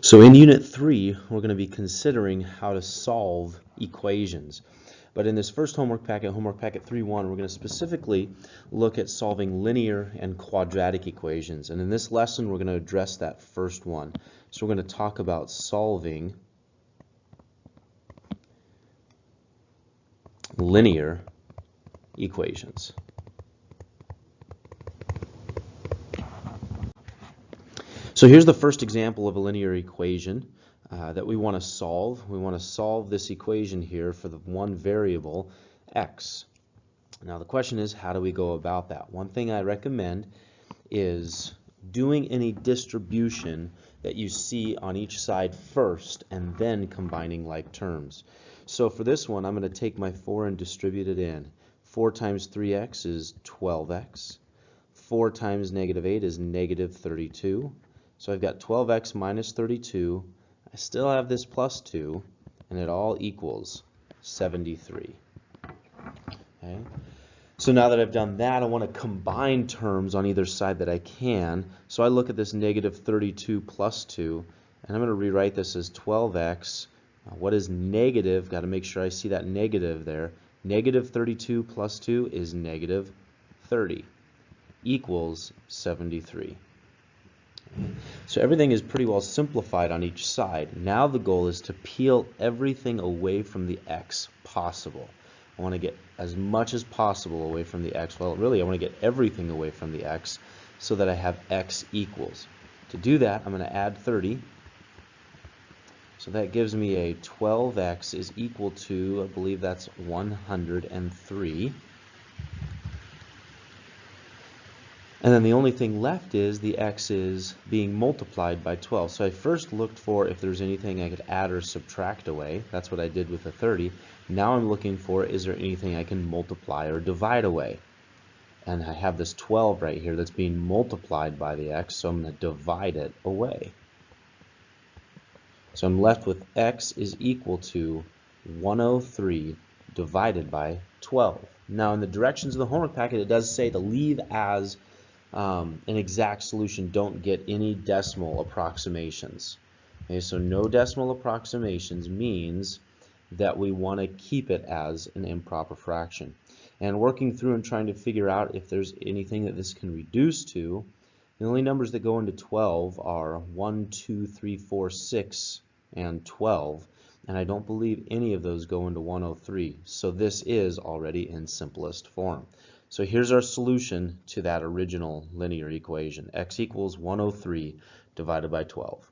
So in Unit 3, we're going to be considering how to solve equations. But in this first homework packet 3.1, we're going to specifically look at solving linear and quadratic equations. And in this lesson, we're going to address that first one. So we're going to talk about solving linear equations. So here's the first example of a linear equation that we want to solve. We want to solve this equation here for the one variable, x. Now the question is, how do we go about that? One thing I recommend is doing any distribution that you see on each side first and then combining like terms. So for this one, I'm going to take my 4 and distribute it in. 4 times 3x is 12x. 4 times negative 8 is negative 32. So I've got 12x minus 32. I still have this plus 2, and it all equals 73. Okay? So now that I've done that, I want to combine terms on either side that I can. So I look at this negative 32 plus 2, and I'm going to rewrite this as 12x. What is negative? Got to make sure I see that negative there. Negative 32 plus 2 is negative 30, equals 73. So everything is pretty well simplified on each side. Now the goal is to peel everything away from the x possible. I want to get as much as possible away from the x. Well, really, I want to get everything away from the x so that I have x equals. To do that, I'm going to add 30. So that gives me a 12x is equal to, I believe that's 103. And then the only thing left is the x is being multiplied by 12. So I first looked for if there's anything I could add or subtract away. That's what I did with the 30. Now I'm looking for, is there anything I can multiply or divide away? And I have this 12 right here that's being multiplied by the x, so I'm going to divide it away. So I'm left with x is equal to 103 divided by 12. Now in the directions of the homework packet, it does say to leave as an exact solution. Don't get any decimal approximations. Okay, so no decimal approximations means that we want to keep it as an improper fraction. And working through and trying to figure out if there's anything that this can reduce to, the only numbers that go into 12 are 1, 2, 3, 4, 6, and 12. And I don't believe any of those go into 103. So this is already in simplest form. So here's our solution to that original linear equation. X equals 103 divided by 12.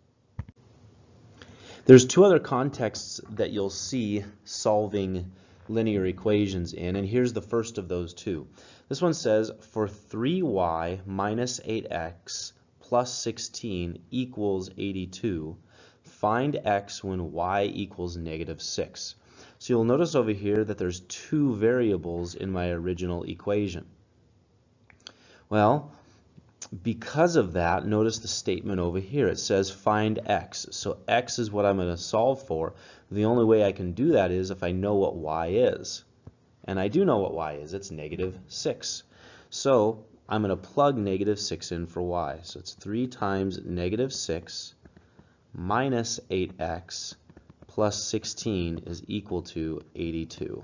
There's two other contexts that you'll see solving linear equations in, and here's the first of those two. This one says, for 3y minus 8x plus 16 equals 82, find x when y equals negative 6. So you'll notice over here that there's two variables in my original equation. Well, because of that, notice the statement over here. It says find x. So x is what I'm going to solve for. The only way I can do that is if I know what y is. And I do know what y is. It's negative 6. So I'm going to plug negative 6 in for y. So it's 3 times negative 6 minus 8x plus 16 is equal to 82.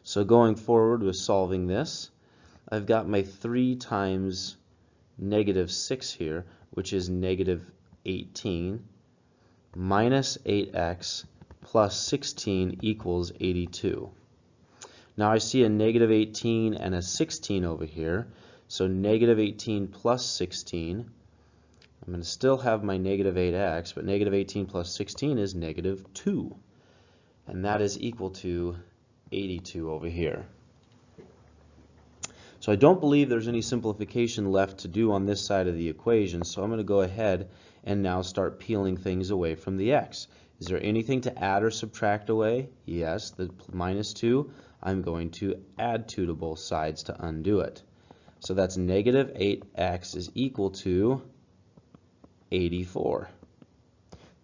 So going forward with solving this, I've got my 3 times negative 6 here, which is negative 18, minus 8x plus 16 equals 82. Now I see a negative 18 and a 16 over here, so negative 18 plus 16, I'm going to still have my negative 8x, but negative 18 plus 16 is negative 2. And that is equal to 82 over here. So I don't believe there's any simplification left to do on this side of the equation, so I'm going to go ahead and now start peeling things away from the x. Is there anything to add or subtract away? Yes, the minus 2. I'm going to add 2 to both sides to undo it. So that's negative 8x is equal to 84.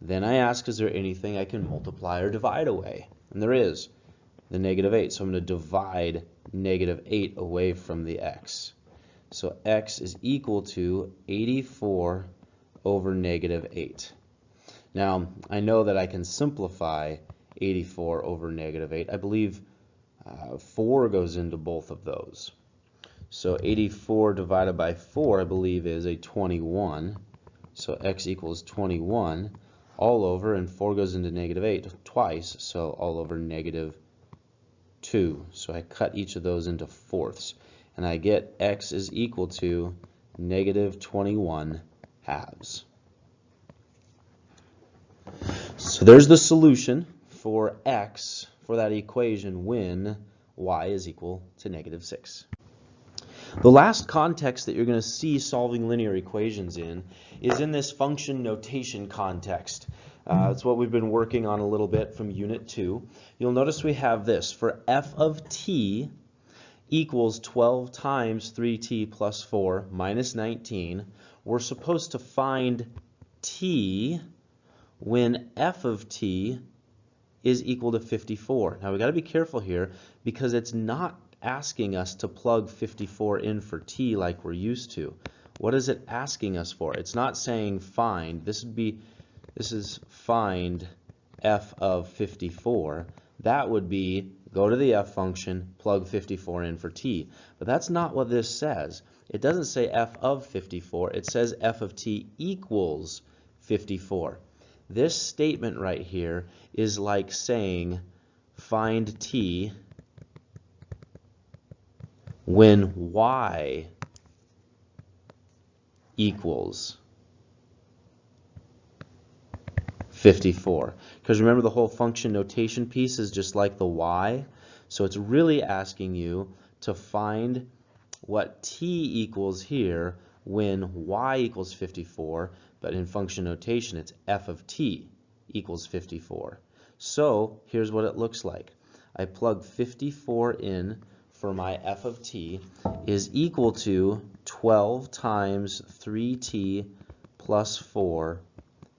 Then I ask, is there anything I can multiply or divide away? And there is, the negative 8. So I'm going to divide negative 8 away from the x. So x is equal to 84 over negative 8. Now, I know that I can simplify 84 over negative 8. I believe 4 goes into both of those. So 84 divided by 4, I believe, is a 21. So x equals 21 all over, and 4 goes into negative 8 twice, so all over negative 2. So I cut each of those into fourths, and I get x is equal to negative 21 halves. So there's the solution for x for that equation when y is equal to negative 6. The last context that you're going to see solving linear equations in is in this function notation context. That's what we've been working on a little bit from Unit 2. You'll notice we have this. For f of t equals 12 times 3t plus 4 minus 19, we're supposed to find t when f of t is equal to 54. Now we've got to be careful here because it's not asking us to plug 54 in for t like we're used to. What is it asking us for? It's not saying find. This is find f of 54. That would be go to the f function, plug 54 in for t. But that's not what this says. It doesn't say f of 54. It says f of t equals 54. This statement right here is like saying find t when y equals 54. Because remember, the whole function notation piece is just like the y. So it's really asking you to find what t equals here when y equals 54. But in function notation, it's f of t equals 54. So here's what it looks like. I plug 54 in for my f of t is equal to 12 times 3t plus 4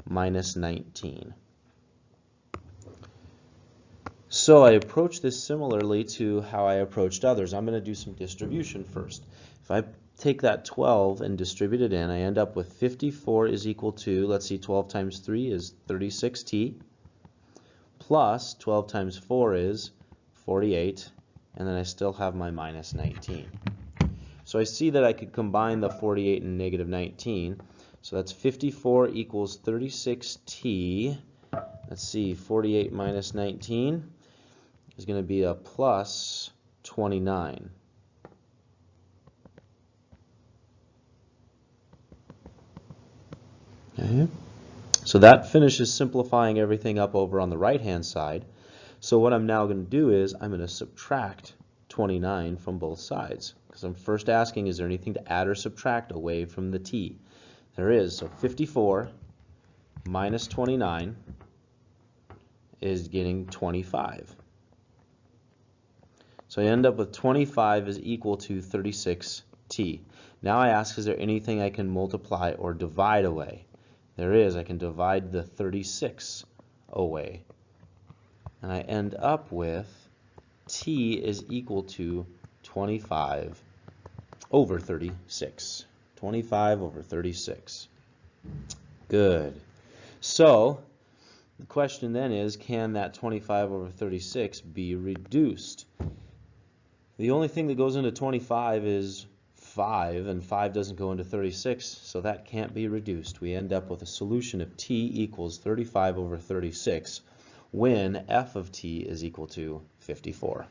minus 19. So I approach this similarly to how I approached others. I'm going to do some distribution first. If I take that 12 and distribute it in, I end up with 54 is equal to, let's see, 12 times 3 is 36t, plus 12 times 4 is 48, and then I still have my minus 19. So I see that I could combine the 48 and negative 19. So that's 54 equals 36t. Let's see, 48 minus 19 is going to be a plus 29. Okay. So that finishes simplifying everything up over on the right-hand side. So what I'm now going to do is I'm going to subtract 29 from both sides. Because I'm first asking, is there anything to add or subtract away from the t? There is. So 54 minus 29 is getting 25. So I end up with 25 is equal to 36t. Now I ask, is there anything I can multiply or divide away? There is. I can divide the 36 away. And I end up with t is equal to 25 over 36. 25 over 36. Good. So the question then is, can that 25 over 36 be reduced? The only thing that goes into 25 is 5, and 5 doesn't go into 36, so that can't be reduced. We end up with a solution of t equals 35 over 36 when f of t is equal to 54.